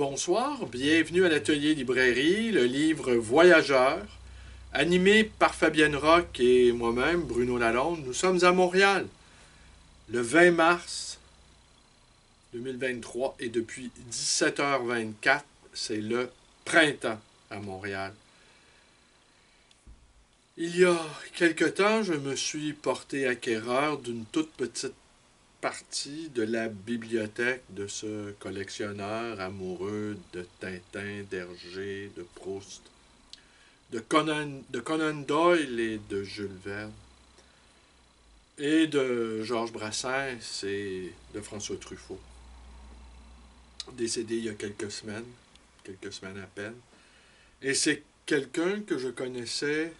Bonsoir, bienvenue à l'atelier librairie, le livre Voyageurs, animé par Fabienne Roch et moi-même, Bruno Lalonde. Nous sommes à Montréal, le 20 mars 2023, et depuis 17h24, c'est le printemps à Montréal. Il y a quelque temps, je me suis porté acquéreur d'une toute petite partie de la bibliothèque de ce collectionneur amoureux de Tintin, d'Hergé, de Proust, de Conan Doyle et de Jules Verne, et de Georges Brassens et de François Truffaut, décédé il y a quelques semaines à peine. Et c'est quelqu'un que je connaissais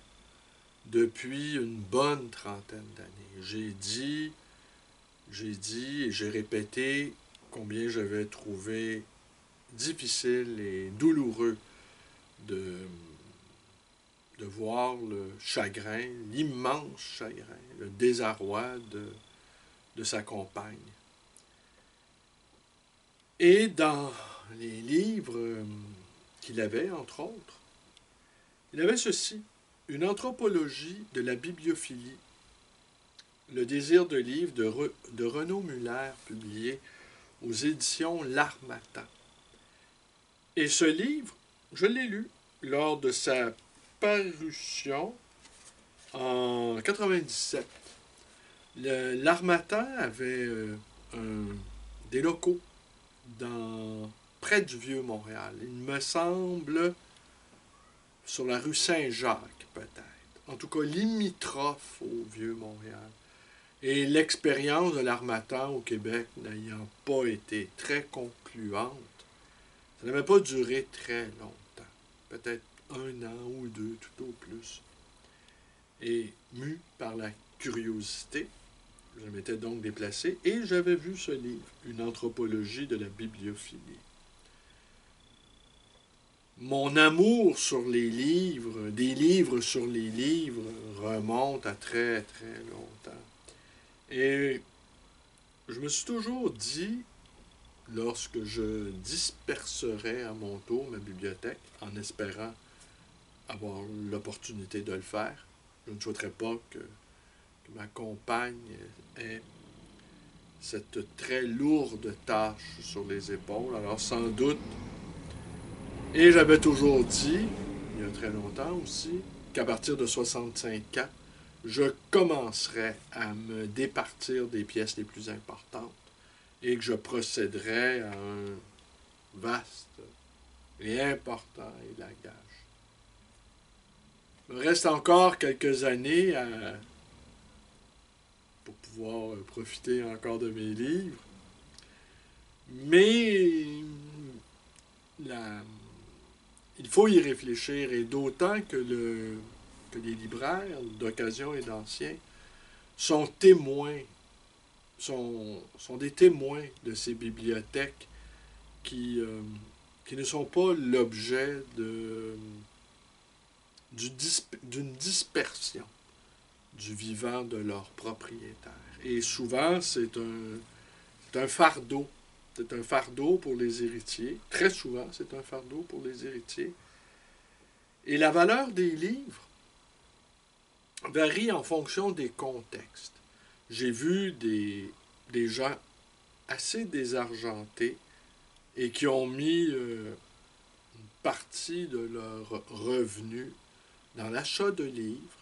depuis une bonne trentaine d'années. J'ai dit et j'ai répété combien j'avais trouvé difficile et douloureux de, de voir le chagrin, l'immense chagrin, le désarroi de sa compagne. Et dans les livres qu'il avait, entre autres, il avait ceci, une anthropologie de la bibliophilie, le désir de livre de Renaud Muller, publié aux éditions L'Harmattan. Et ce livre, je l'ai lu lors de sa parution en 97. L'Harmattan avait des locaux près du Vieux-Montréal. Il me semble sur la rue Saint-Jacques, peut-être. En tout cas, limitrophe au Vieux-Montréal. Et l'expérience de l'Harmattan au Québec n'ayant pas été très concluante, ça n'avait pas duré très longtemps. Peut-être 1 an ou 2, tout au plus. Et mu par la curiosité, je m'étais donc déplacé et j'avais vu ce livre, Une anthropologie de la bibliophilie. Mon amour sur les livres, des livres sur les livres, remonte à très très longtemps. Et je me suis toujours dit, lorsque je disperserais à mon tour ma bibliothèque, en espérant avoir l'opportunité de le faire, je ne souhaiterais pas que ma compagne ait cette très lourde tâche sur les épaules. Alors sans doute, et j'avais toujours dit, il y a très longtemps aussi, qu'à partir de 65 ans, je commencerais à me départir des pièces les plus importantes et que je procéderais à un vaste et important élagage. Il me reste encore quelques années pour pouvoir profiter encore de mes livres, mais il faut y réfléchir, et d'autant que les libraires d'occasion et d'anciens sont des témoins de ces bibliothèques qui ne sont pas l'objet d'une dispersion du vivant de leurs propriétaires. Et souvent, c'est un fardeau. C'est un fardeau pour les héritiers. Très souvent, c'est un fardeau pour les héritiers. Et la valeur des livres varie en fonction des contextes. J'ai vu des gens assez désargentés et qui ont mis une partie de leur revenu dans l'achat de livres.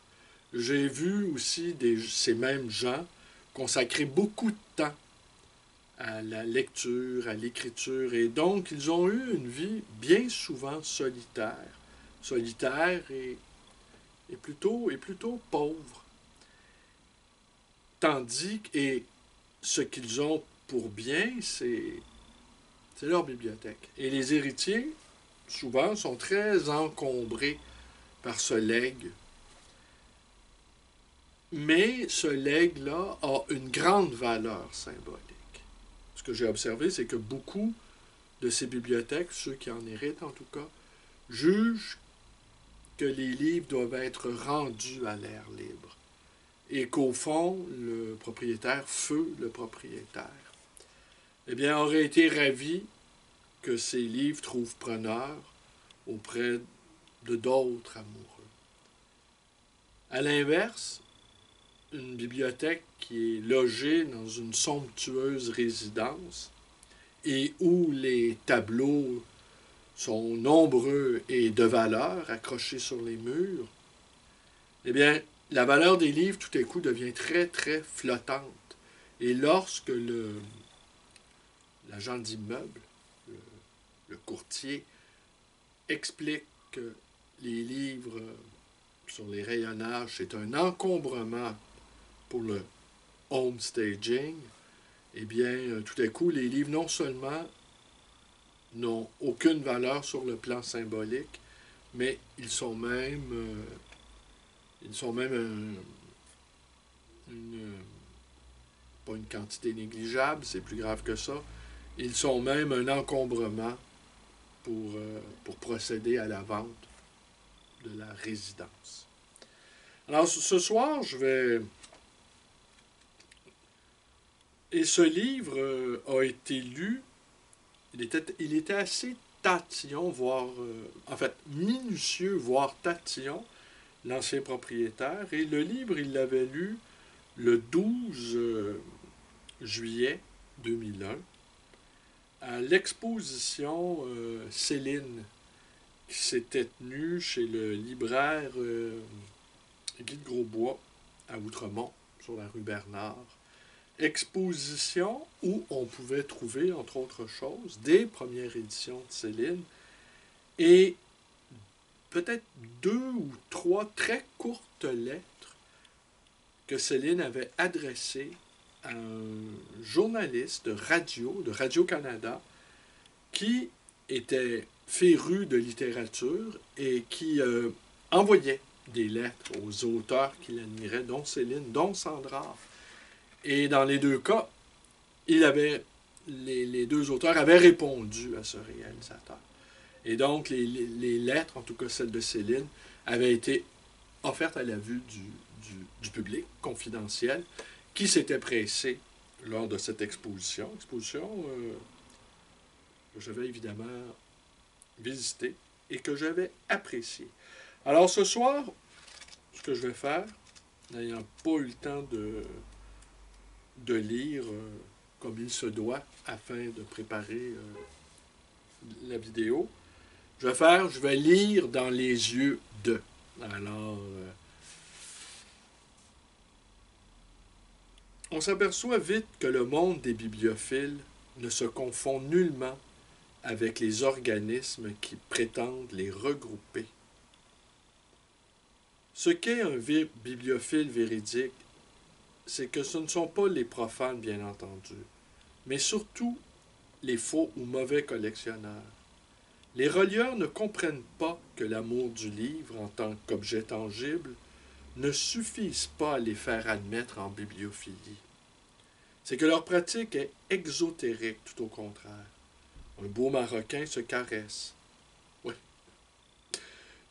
J'ai vu aussi ces mêmes gens consacrer beaucoup de temps à la lecture, à l'écriture, et donc ils ont eu une vie bien souvent solitaire et plutôt pauvre. Tandis que ce qu'ils ont pour bien, c'est leur bibliothèque. Et les héritiers, souvent, sont très encombrés par ce legs. Mais ce legs-là a une grande valeur symbolique. Ce que j'ai observé, c'est que beaucoup de ces bibliothèques, ceux qui en héritent en tout cas, jugent que les livres doivent être rendus à l'air libre. Et qu'au fond, le propriétaire, feu le propriétaire, eh bien, aurait été ravi que ces livres trouvent preneur auprès de d'autres amoureux. À l'inverse, une bibliothèque qui est logée dans une somptueuse résidence et où les tableaux sont nombreux et de valeur accrochés sur les murs, eh bien, la valeur des livres, tout à coup, devient très, très flottante. Et lorsque l'agent d'immeuble, le courtier, explique que les livres sur les rayonnages, c'est un encombrement pour le home staging, eh bien, tout à coup, les livres non seulement n'ont aucune valeur sur le plan symbolique, mais ils sont même pas une quantité négligeable, c'est plus grave que ça. Ils sont même un encombrement pour procéder à la vente de la résidence. Alors, ce soir, je vais... Et ce livre a été lu, il était assez tatillon, voire... en fait, minutieux, voire tatillon, l'ancien propriétaire. Et le livre, il l'avait lu le 12 juillet 2001 à l'exposition Céline qui s'était tenue chez le libraire Guy de Grosbois à Outremont, sur la rue Bernard. Exposition où on pouvait trouver, entre autres choses, des premières éditions de Céline et peut-être 2 ou 3 très courtes lettres que Céline avait adressées à un journaliste de Radio-Canada, qui était féru de littérature et qui envoyait des lettres aux auteurs qu'il admirait, dont Céline, dont Sandrard. Et dans les deux cas, les deux auteurs avaient répondu à ce réalisateur. Et donc, les lettres, en tout cas celle de Céline, avaient été offertes à la vue du public, confidentiel, qui s'était pressé lors de cette exposition. Exposition que j'avais évidemment visitée et que j'avais appréciée. Alors ce soir, ce que je vais faire, n'ayant pas eu le temps de lire comme il se doit afin de préparer la vidéo, je vais lire dans les yeux de. Alors, on s'aperçoit vite que le monde des bibliophiles ne se confond nullement avec les organismes qui prétendent les regrouper. Ce qu'est un bibliophile véridique, c'est que ce ne sont pas les profanes, bien entendu, mais surtout les faux ou mauvais collectionneurs. Les relieurs ne comprennent pas que l'amour du livre en tant qu'objet tangible ne suffisent pas à les faire admettre en bibliophilie. C'est que leur pratique est exotérique, tout au contraire. Un beau Marocain se caresse. Oui.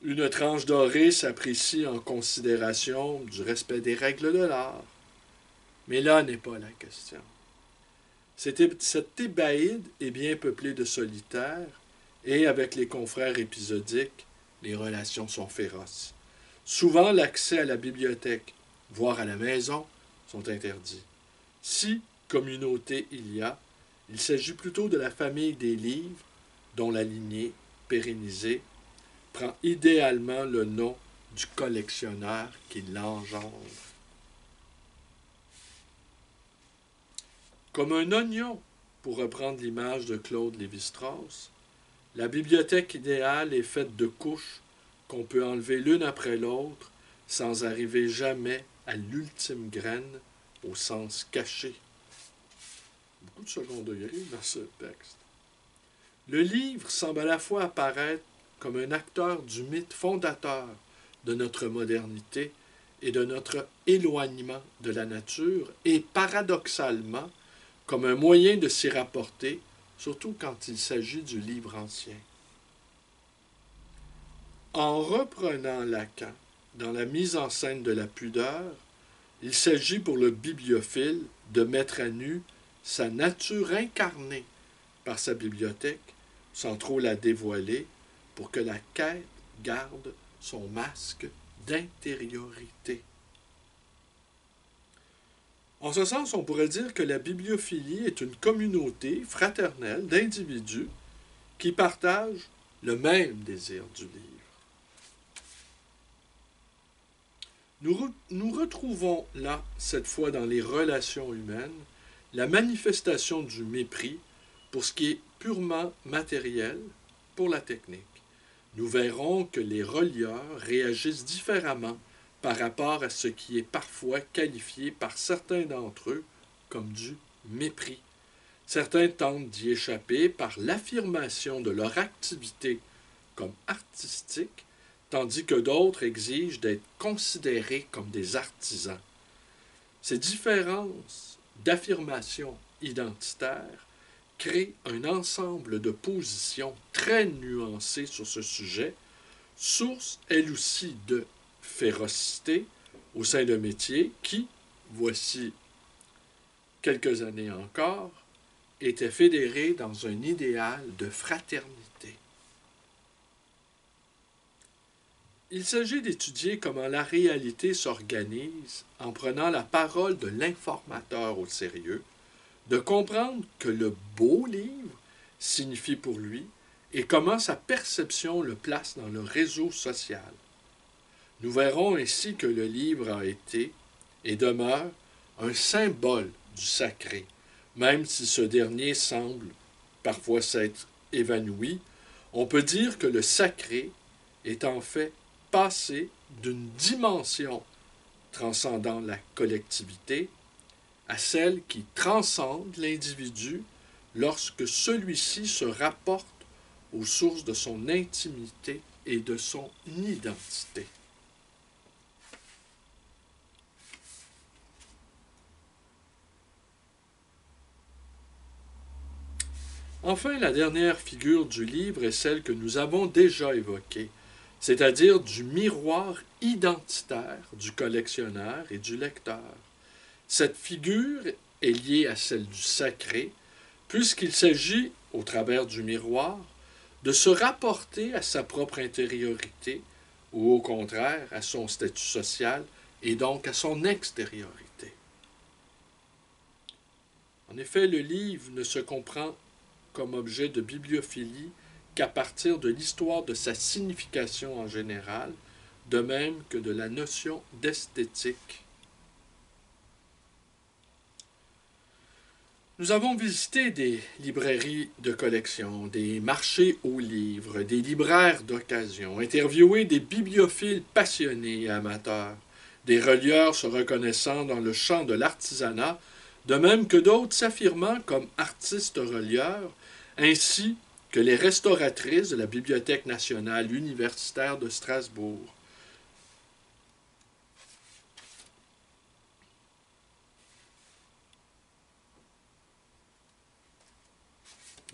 Une tranche dorée s'apprécie en considération du respect des règles de l'art. Mais là n'est pas la question. Cette thébaïde est bien peuplée de solitaires, et avec les confrères épisodiques, les relations sont féroces. Souvent, l'accès à la bibliothèque, voire à la maison, sont interdits. Si communauté il s'agit plutôt de la famille des livres, dont la lignée, pérennisée, prend idéalement le nom du collectionneur qui l'engendre. Comme un oignon, pour reprendre l'image de Claude Lévi-Strauss, la bibliothèque idéale est faite de couches qu'on peut enlever l'une après l'autre sans arriver jamais à l'ultime graine au sens caché. Beaucoup de second degré dans ce texte. Le livre semble à la fois apparaître comme un acteur du mythe fondateur de notre modernité et de notre éloignement de la nature, et paradoxalement comme un moyen de s'y rapporter, surtout quand il s'agit du livre ancien. En reprenant Lacan dans la mise en scène de la pudeur, il s'agit pour le bibliophile de mettre à nu sa nature incarnée par sa bibliothèque, sans trop la dévoiler, pour que la quête garde son masque d'intériorité. En ce sens, on pourrait dire que la bibliophilie est une communauté fraternelle d'individus qui partagent le même désir du livre. Nous retrouvons là, cette fois dans les relations humaines, la manifestation du mépris pour ce qui est purement matériel, pour la technique. Nous verrons que les relieurs réagissent différemment par rapport à ce qui est parfois qualifié par certains d'entre eux comme du mépris. Certains tentent d'y échapper par l'affirmation de leur activité comme artistique, tandis que d'autres exigent d'être considérés comme des artisans. Ces différences d'affirmation identitaire créent un ensemble de positions très nuancées sur ce sujet, source elle aussi de férocité au sein d'un métier qui, voici quelques années encore, était fédéré dans un idéal de fraternité. Il s'agit d'étudier comment la réalité s'organise en prenant la parole de l'informateur au sérieux, de comprendre que le beau livre signifie pour lui et comment sa perception le place dans le réseau social. Nous verrons ainsi que le livre a été et demeure un symbole du sacré, même si ce dernier semble parfois s'être évanoui. On peut dire que le sacré est en fait passé d'une dimension transcendant la collectivité à celle qui transcende l'individu lorsque celui-ci se rapporte aux sources de son intimité et de son identité. Enfin, la dernière figure du livre est celle que nous avons déjà évoquée, c'est-à-dire du miroir identitaire du collectionneur et du lecteur. Cette figure est liée à celle du sacré, puisqu'il s'agit, au travers du miroir, de se rapporter à sa propre intériorité, ou au contraire à son statut social, et donc à son extériorité. En effet, le livre ne se comprend comme objet de bibliophilie qu'à partir de l'histoire de sa signification en général, de même que de la notion d'esthétique. Nous avons visité des librairies de collection, des marchés aux livres, des libraires d'occasion, interviewé des bibliophiles passionnés et amateurs, des relieurs se reconnaissant dans le champ de l'artisanat, de même que d'autres s'affirmant comme artistes relieurs, ainsi que les restauratrices de la Bibliothèque nationale universitaire de Strasbourg.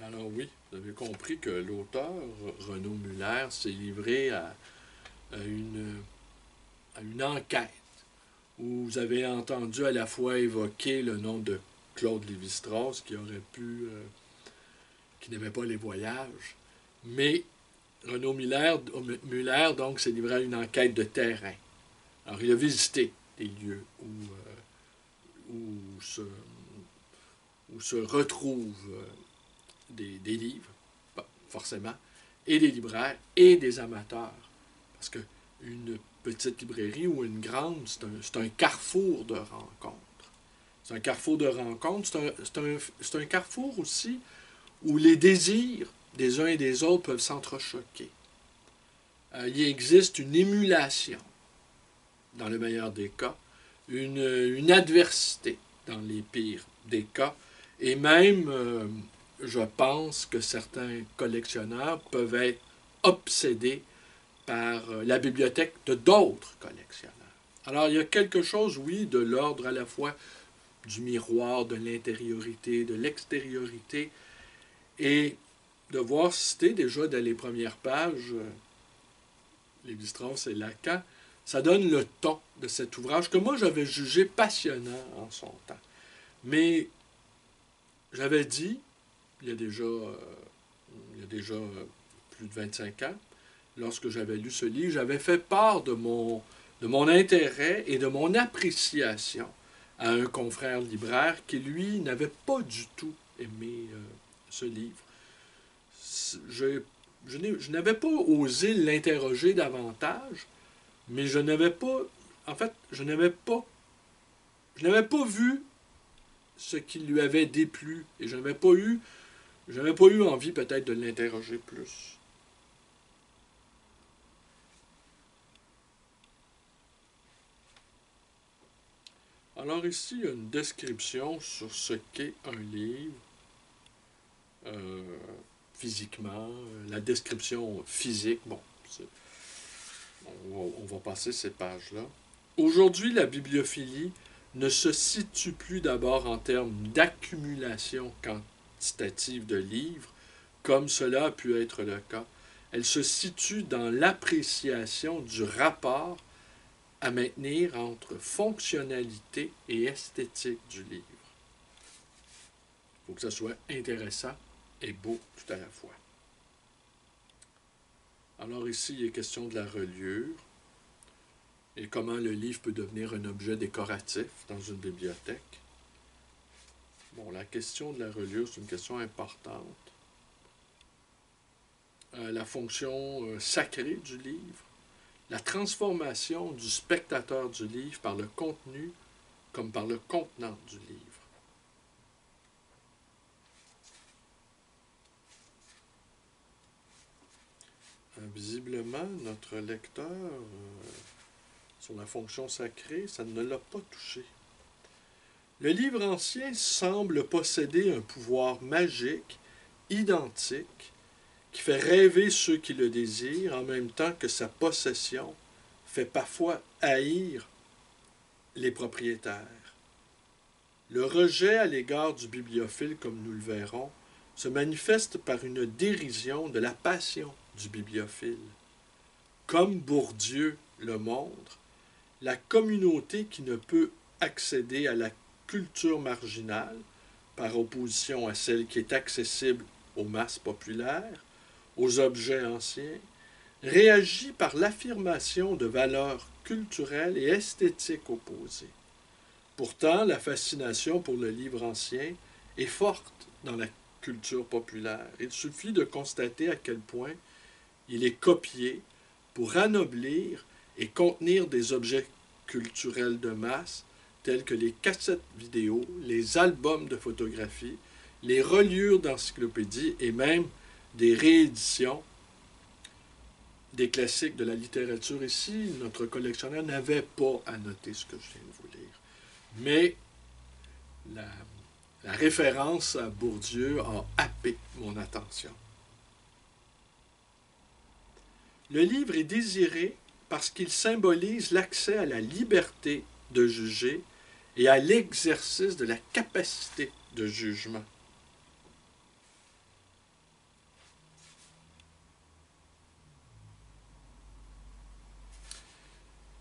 Alors oui, vous avez compris que l'auteur, Renaud Muller, s'est livré à une enquête où vous avez entendu à la fois évoquer le nom de Claude Lévi-Strauss, qui n'aimait pas les voyages, mais Renaud Muller donc, s'est livré à une enquête de terrain. Alors, il a visité des lieux où se retrouvent des livres, forcément, et des libraires et des amateurs. Parce qu'une petite librairie ou une grande, c'est un carrefour de rencontres. C'est un carrefour de rencontres, c'est un carrefour aussi où les désirs des uns et des autres peuvent s'entrechoquer. Il existe une émulation, dans le meilleur des cas, une adversité dans les pires des cas, et même, je pense que certains collectionneurs peuvent être obsédés par la bibliothèque de d'autres collectionneurs. Alors, il y a quelque chose, oui, de l'ordre à la fois du miroir, de l'intériorité, de l'extériorité, et de voir citer déjà dans les premières pages Lévi-Strauss et Lacan, ça donne le ton de cet ouvrage que moi j'avais jugé passionnant en son temps. Mais j'avais dit, il y a déjà il y a déjà plus de 25 ans, lorsque j'avais lu ce livre, j'avais fait part de mon intérêt et de mon appréciation à un confrère libraire qui, lui, n'avait pas du tout aimé ce livre. Je n'avais pas osé l'interroger davantage, mais je n'avais pas, en fait, je n'avais pas vu ce qui lui avait déplu et je n'avais pas eu envie peut-être de l'interroger plus. Alors ici, il y a une description sur ce qu'est un livre, physiquement, la description physique. Bon, on va passer ces pages-là. Aujourd'hui, la bibliophilie ne se situe plus d'abord en termes d'accumulation quantitative de livres, comme cela a pu être le cas. Elle se situe dans l'appréciation du rapport à maintenir entre fonctionnalité et esthétique du livre. Il faut que ça soit intéressant et beau tout à la fois. Alors ici, il est question de la reliure et comment le livre peut devenir un objet décoratif dans une bibliothèque. Bon, la question de la reliure, c'est une question importante. La fonction sacrée du livre, la transformation du spectateur du livre par le contenu comme par le contenant du livre. Visiblement, notre lecteur, sur la fonction sacrée, ça ne l'a pas touché. Le livre ancien semble posséder un pouvoir magique, identique, qui fait rêver ceux qui le désirent, en même temps que sa possession fait parfois haïr les propriétaires. Le rejet à l'égard du bibliophile, comme nous le verrons, se manifeste par une dérision de la passion du bibliophile. Comme Bourdieu le montre, la communauté qui ne peut accéder à la culture marginale, par opposition à celle qui est accessible aux masses populaires, aux objets anciens, réagit par l'affirmation de valeurs culturelles et esthétiques opposées. Pourtant, la fascination pour le livre ancien est forte dans la culture populaire. Il suffit de constater à quel point il est copié pour anoblir et contenir des objets culturels de masse tels que les cassettes vidéo, les albums de photographie, les reliures d'encyclopédies et même des rééditions des classiques de la littérature. Ici, notre collectionneur n'avait pas à noter ce que je viens de vous lire. Mais la référence à Bourdieu a happé mon attention. Le livre est désiré parce qu'il symbolise l'accès à la liberté de juger et à l'exercice de la capacité de jugement.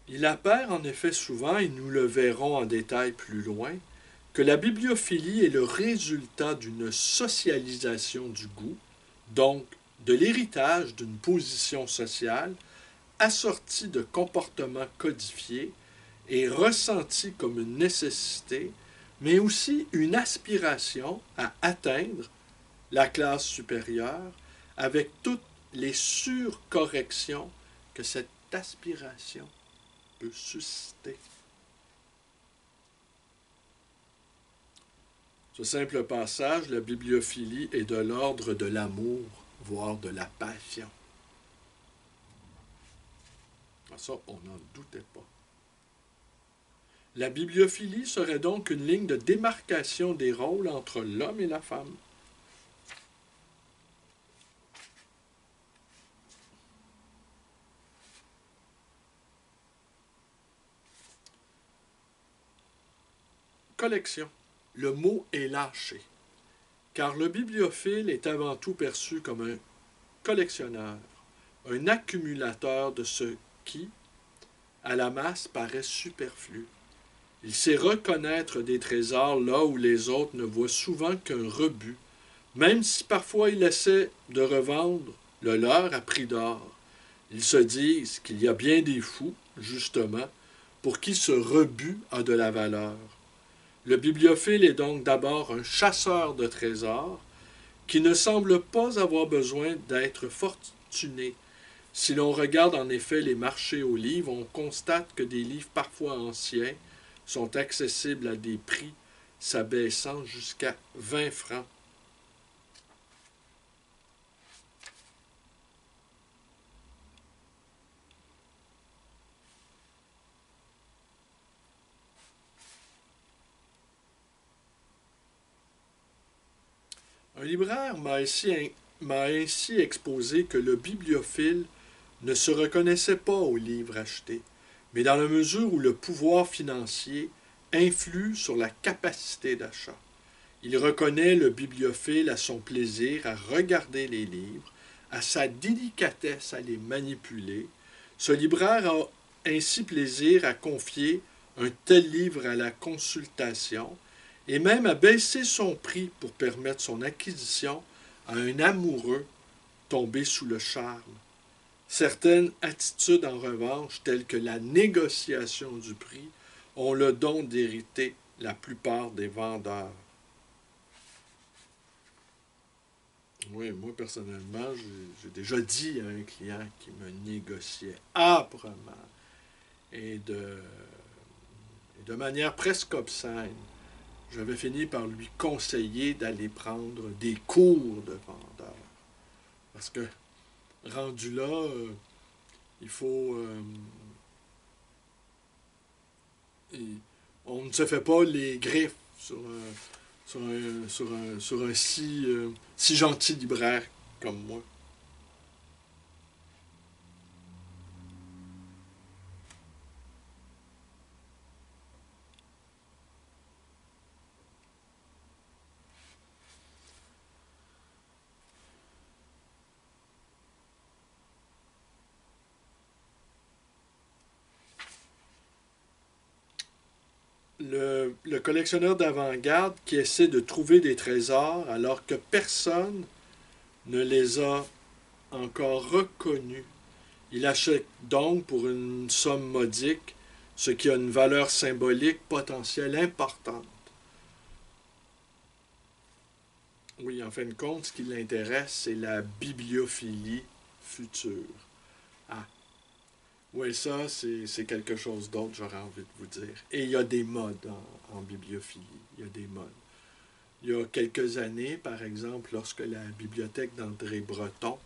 Il apparaît en effet souvent, et nous le verrons en détail plus loin, que la bibliophilie est le résultat d'une socialisation du goût, donc de l'héritage d'une position sociale assortie de comportements codifiés et ressentis comme une nécessité, mais aussi une aspiration à atteindre la classe supérieure avec toutes les surcorrections que cette aspiration peut susciter. Ce simple passage, la bibliophilie est de l'ordre de l'amour, voire de la passion. Ça, on n'en doutait pas. La bibliophilie serait donc une ligne de démarcation des rôles entre l'homme et la femme. Collection. Le mot est lâché, car le bibliophile est avant tout perçu comme un collectionneur, un accumulateur de ce qui, à la masse, paraît superflu. Il sait reconnaître des trésors là où les autres ne voient souvent qu'un rebut, Même si parfois ils essaient de revendre le leur à prix d'or. Ils se disent qu'il y a bien des fous, justement, pour qui ce rebut a de la valeur. Le bibliophile est donc d'abord un chasseur de trésors qui ne semble pas avoir besoin d'être fortuné. Si l'on regarde en effet les marchés aux livres, on constate que des livres parfois anciens sont accessibles à des prix s'abaissant jusqu'à 20 francs. Un libraire m'a ainsi exposé que le bibliophile ne se reconnaissait pas aux livres achetés, mais dans la mesure où le pouvoir financier influe sur la capacité d'achat. Il reconnaît le bibliophile à son plaisir à regarder les livres, à sa délicatesse à les manipuler. Ce libraire a ainsi plaisir à confier un tel livre à la consultation et même à baisser son prix pour permettre son acquisition à un amoureux tombé sous le charme. Certaines attitudes, en revanche, telles que la négociation du prix, ont le don d'hériter la plupart des vendeurs. Oui, moi personnellement, j'ai déjà dit à un client qui me négociait âprement et de manière presque obscène. J'avais fini par lui conseiller d'aller prendre des cours de vendeur. Parce que, rendu là, il faut... on ne se fait pas les griffes sur un si gentil libraire comme moi. Le collectionneur d'avant-garde qui essaie de trouver des trésors alors que personne ne les a encore reconnus. Il achète donc pour une somme modique, ce qui a une valeur symbolique potentielle importante. Oui, en fin de compte, ce qui l'intéresse, c'est la bibliophilie future. Ah, oui, ça, c'est quelque chose d'autre, j'aurais envie de vous dire. Et il y a des modes en bibliophilie. Il y a des modes. Il y a quelques années, par exemple, lorsque la bibliothèque d'André Breton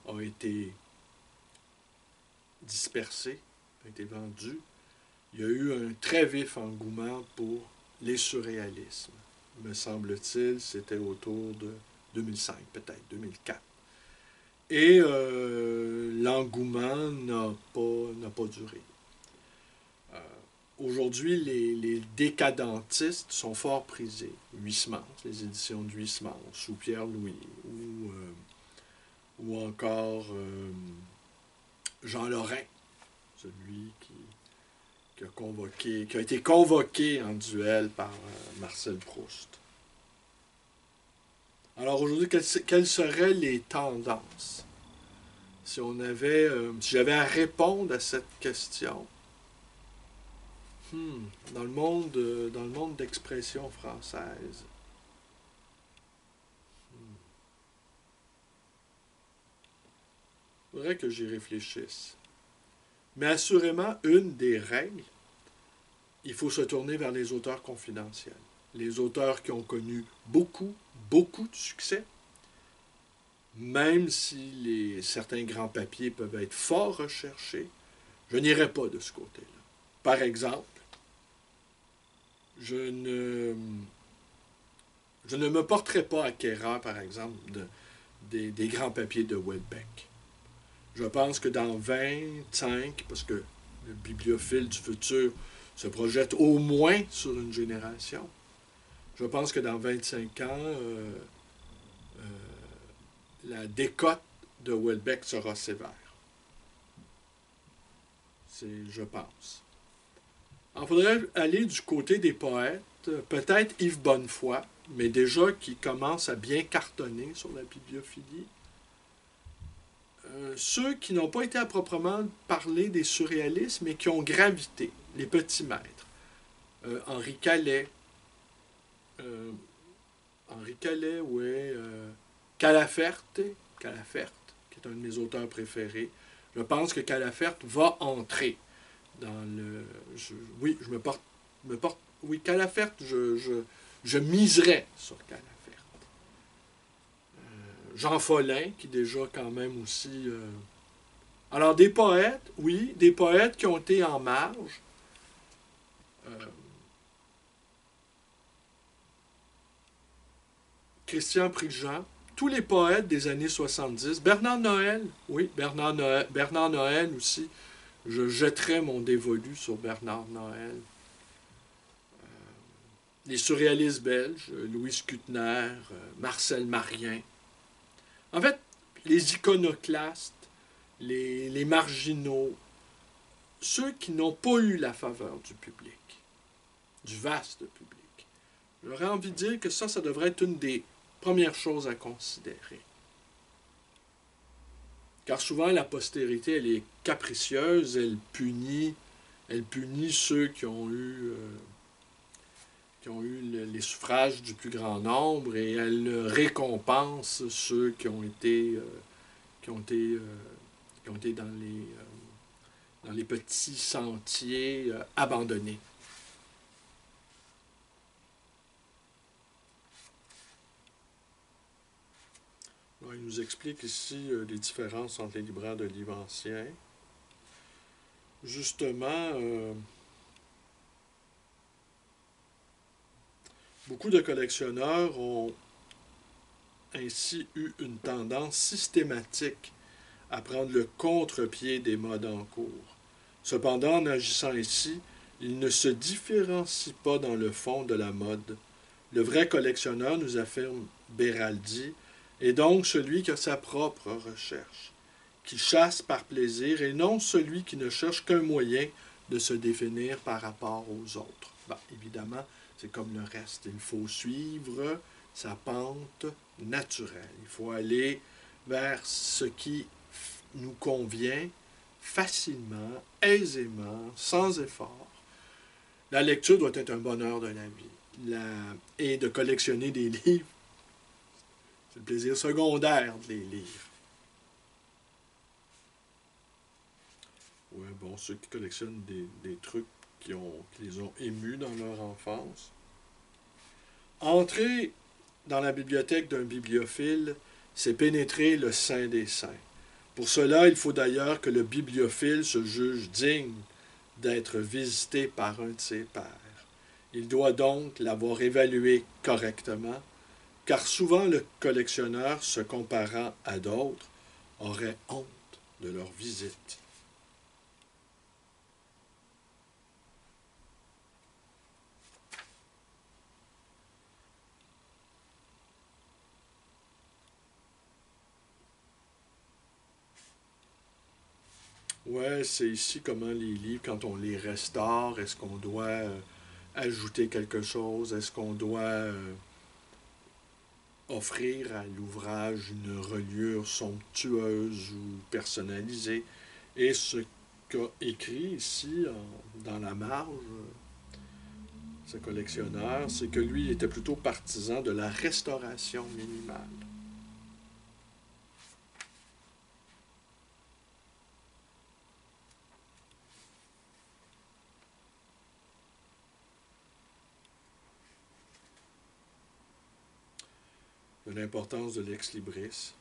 a été dispersée, a été vendue, il y a eu un très vif engouement pour les surréalismes. Me semble-t-il, c'était autour de 2005, peut-être 2004. Et l'engouement n'a pas duré. Euh, Aujourd'hui, les décadentistes sont fort prisés. Huysmans, les éditions de Huysmans, ou Pierre-Louis, ou encore Jean Lorrain, celui qui a été convoqué en duel par Marcel Proust. Alors aujourd'hui, quelles seraient les tendances? Si j'avais à répondre à cette question, dans le monde d'expression française, il faudrait que j'y réfléchisse. Mais assurément, une des règles, il faut se tourner vers les auteurs confidentiels. Les auteurs qui ont connu beaucoup de succès, même si certains grands papiers peuvent être fort recherchés, je n'irai pas de ce côté-là. Par exemple, je ne me porterai pas acquéreur, par exemple, des grands papiers de Houellebecq. Je pense que dans 25, parce que le bibliophile du futur se projette au moins sur une génération, je pense que dans 25 ans, la décote de Houellebecq sera sévère. Je pense. Il faudrait aller du côté des poètes, peut-être Yves Bonnefoy, mais déjà qui commencent à bien cartonner sur la bibliophilie. Ceux qui n'ont pas été à proprement parler des surréalistes, mais qui ont gravité, les petits maîtres. Henri Calais, ouais. Calaferte, qui est un de mes auteurs préférés. Je pense que Calaferte va entrer dans le... oui, oui, Calaferte, je miserais sur Calaferte. Jean Follin, qui déjà quand même aussi... Alors, des poètes, oui, des poètes qui ont été en marge. Christian Prigent, tous les poètes des années 70. Bernard Noël, oui, Bernard Noël aussi. Je jetterais mon dévolu sur Bernard Noël. Les surréalistes belges, Louis Kuttner, Marcel Marien. En fait, les iconoclastes, les marginaux, ceux qui n'ont pas eu la faveur du public, du vaste public. J'aurais envie de dire que ça devrait être une des premières choses à considérer. Car souvent, la postérité, elle est capricieuse, elle punit ceux qui ont eu les suffrages du plus grand nombre et elle récompense ceux qui ont été dans les petits sentiers abandonnés. Alors, il nous explique ici les différences entre les libraires de livres anciens. Justement, beaucoup de collectionneurs ont ainsi eu une tendance systématique à prendre le contre-pied des modes en cours. Cependant, en agissant ainsi, ils ne se différencient pas dans le fond de la mode. Le vrai collectionneur, nous affirme Beraldi, est donc celui qui a sa propre recherche, qui chasse par plaisir et non celui qui ne cherche qu'un moyen de se définir par rapport aux autres. Bon, évidemment, c'est comme le reste. Il faut suivre sa pente naturelle. Il faut aller vers ce qui nous convient facilement, aisément, sans effort. La lecture doit être un bonheur de la vie. Et de collectionner des livres, c'est le plaisir secondaire de les lire. Ouais, bon, ceux qui collectionnent des trucs qui les ont émus dans leur enfance. Entrer dans la bibliothèque d'un bibliophile, c'est pénétrer le saint des saints. Pour cela, il faut d'ailleurs que le bibliophile se juge digne d'être visité par un de ses pairs. Il doit donc l'avoir évalué correctement, car souvent le collectionneur, se comparant à d'autres, aurait honte de leur visite. Ouais, c'est ici comment les livres, quand on les restaure, est-ce qu'on doit ajouter quelque chose? Est-ce qu'on doit offrir à l'ouvrage une reliure somptueuse ou personnalisée? Et ce qu'a écrit ici, dans la marge, ce collectionneur, c'est que lui était plutôt partisan de la restauration minimale. De l'importance de l'ex-libris.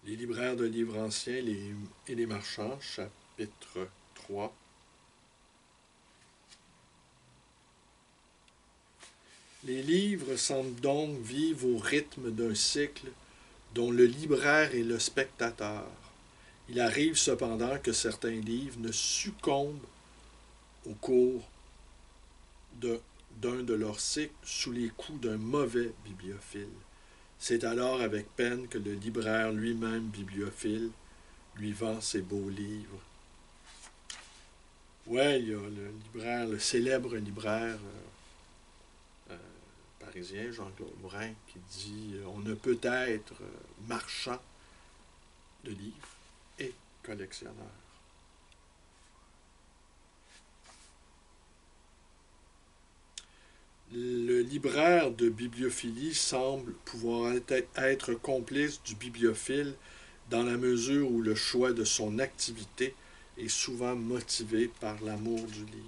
Les libraires de livres anciens et les marchands, chapitre 3. Les livres semblent donc vivre au rythme d'un cycle dont le libraire est le spectateur. Il arrive cependant que certains livres ne succombent au cours d'un de leurs cycles sous les coups d'un mauvais bibliophile. C'est alors avec peine que le libraire lui-même bibliophile lui vend ses beaux livres. Ouais, il y a le libraire, le célèbre libraire euh, parisien, Jean-Claude Morin, qui dit on ne peut être marchand de livres et collectionneur. Le libraire de bibliophilie semble pouvoir être complice du bibliophile dans la mesure où le choix de son activité est souvent motivé par l'amour du livre.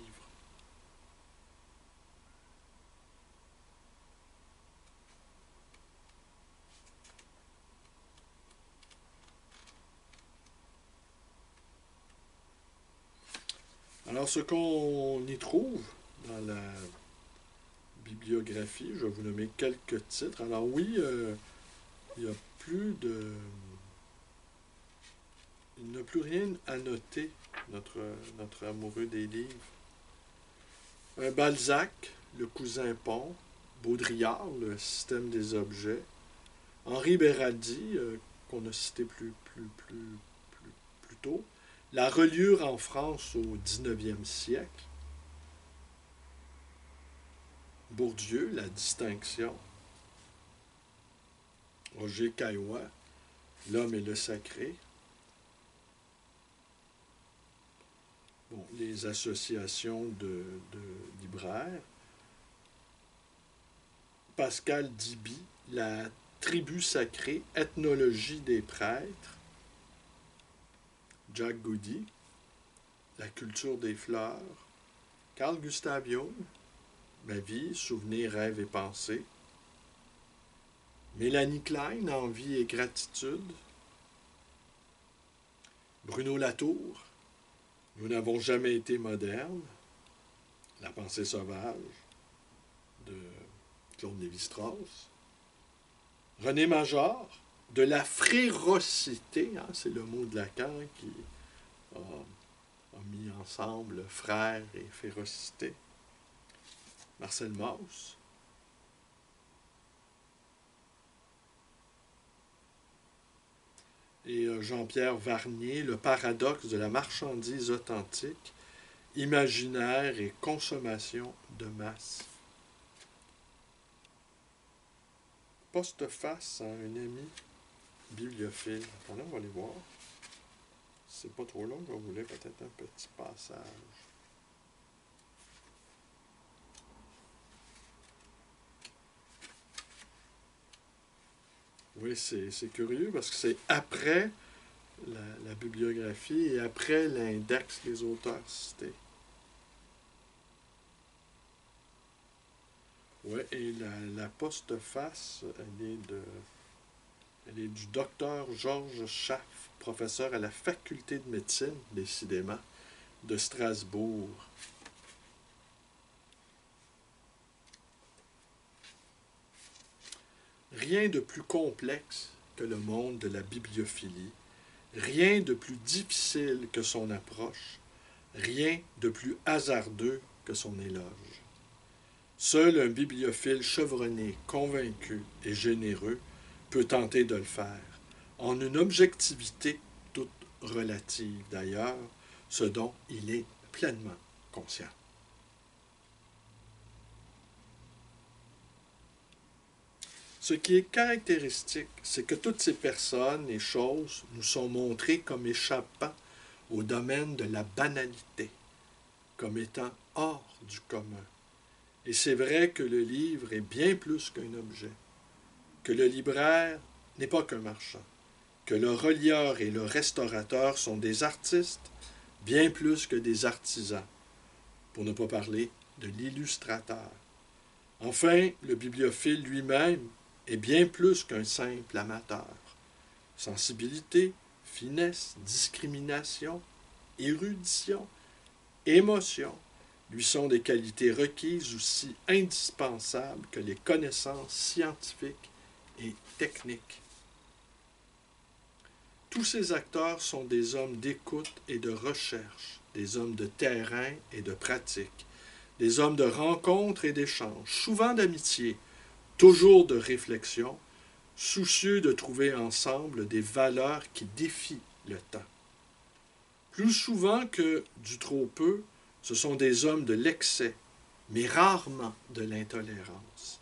Alors, ce qu'on y trouve dans la bibliographie, je vais vous nommer quelques titres. Alors oui, il n'y a plus de... Il n'a plus rien à noter, notre amoureux des livres. Balzac, le cousin Pont, Baudrillard, le système des objets, Henri Beraldi, qu'on a cité plus tôt, la reliure en France au 19e siècle, Bourdieu, la distinction, Roger Caillois, l'homme et le sacré, bon, les associations de libraires, Pascal Diby, la tribu sacrée, ethnologie des prêtres, Jack Goody, la culture des fleurs, Carl Gustav Jung, ma vie, souvenirs, rêves et pensées, Mélanie Klein, envie et gratitude, Bruno Latour, nous n'avons jamais été modernes, la pensée sauvage de Claude Lévi-Strauss, René Major, de la frérocité, hein, c'est le mot de Lacan qui a mis ensemble frère et férocité, Marcel Mauss, et Jean-Pierre Varnier, le paradoxe de la marchandise authentique, imaginaire et consommation de masse. Postface à un ami bibliophile. Attendez, on va aller voir. C'est pas trop long, je vais vous lire peut-être un petit passage. Oui, c'est curieux parce que c'est après la bibliographie et après l'index des auteurs cités. Oui, et la postface, elle est du docteur Georges Schaff, professeur à la faculté de médecine, décidément, de Strasbourg. Rien de plus complexe que le monde de la bibliophilie, rien de plus difficile que son approche, rien de plus hasardeux que son éloge. Seul un bibliophile chevronné, convaincu et généreux peut tenter de le faire, en une objectivité toute relative d'ailleurs, ce dont il est pleinement conscient. Ce qui est caractéristique, c'est que toutes ces personnes et choses nous sont montrées comme échappant au domaine de la banalité, comme étant hors du commun. Et c'est vrai que le livre est bien plus qu'un objet, que le libraire n'est pas qu'un marchand, que le relieur et le restaurateur sont des artistes bien plus que des artisans, pour ne pas parler de l'illustrateur. Enfin, le bibliophile lui-même est bien plus qu'un simple amateur. Sensibilité, finesse, discrimination, érudition, émotion lui sont des qualités requises aussi indispensables que les connaissances scientifiques et techniques. Tous ces acteurs sont des hommes d'écoute et de recherche, des hommes de terrain et de pratique, des hommes de rencontre et d'échange, souvent d'amitié, toujours de réflexion, soucieux de trouver ensemble des valeurs qui défient le temps. Plus souvent que du trop peu, ce sont des hommes de l'excès, mais rarement de l'intolérance.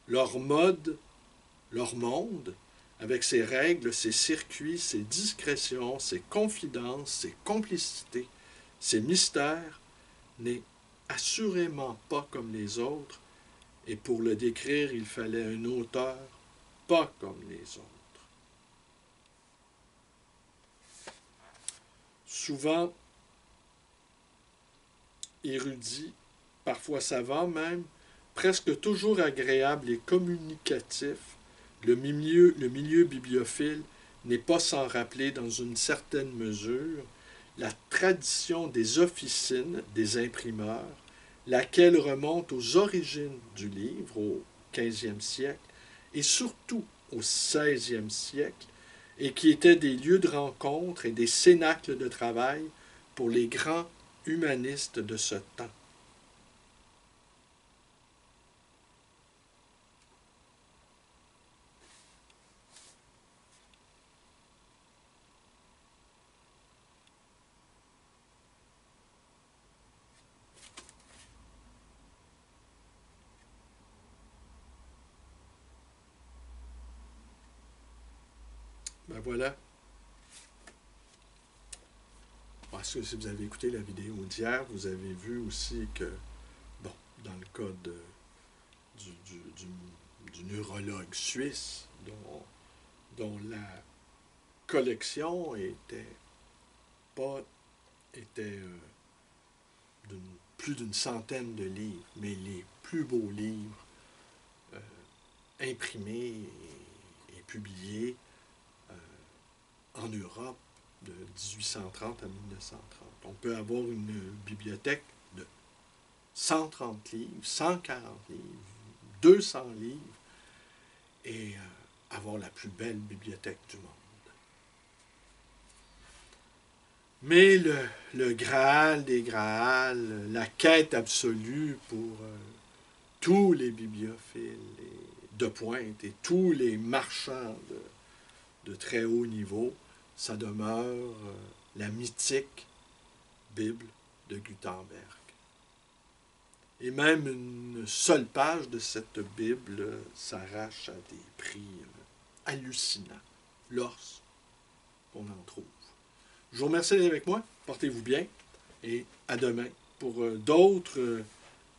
Leur mode, leur monde, avec ses règles, ses circuits, ses discrétions, ses confidences, ses complicités, ses mystères, n'est assurément pas comme les autres, et pour le décrire, il fallait un auteur pas comme les autres. Souvent érudit, parfois savant même, presque toujours agréable et communicatif, le milieu bibliophile n'est pas sans rappeler dans une certaine mesure la tradition des officines des imprimeurs, laquelle remonte aux origines du livre, au XVe siècle, et surtout au XVIe siècle, et qui étaient des lieux de rencontre et des cénacles de travail pour les grands humanistes de ce temps. Ben voilà. Parce que si vous avez écouté la vidéo d'hier, vous avez vu aussi que, bon, dans le cas du neurologue suisse, dont la collection était plus d'une centaine de livres, mais les plus beaux livres euh, imprimés et publiés en Europe de 1830 à 1930. On peut avoir une bibliothèque de 130 livres, 140 livres, 200 livres et avoir la plus belle bibliothèque du monde. Mais le Graal des Graals, la quête absolue pour tous les bibliophiles de pointe et tous les marchands de très haut niveau, ça demeure la mythique Bible de Gutenberg. Et même une seule page de cette Bible s'arrache à des prix hallucinants lorsqu'on en trouve. Je vous remercie d'être avec moi. Portez-vous bien et à demain pour d'autres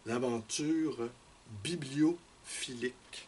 aventures bibliophiliques.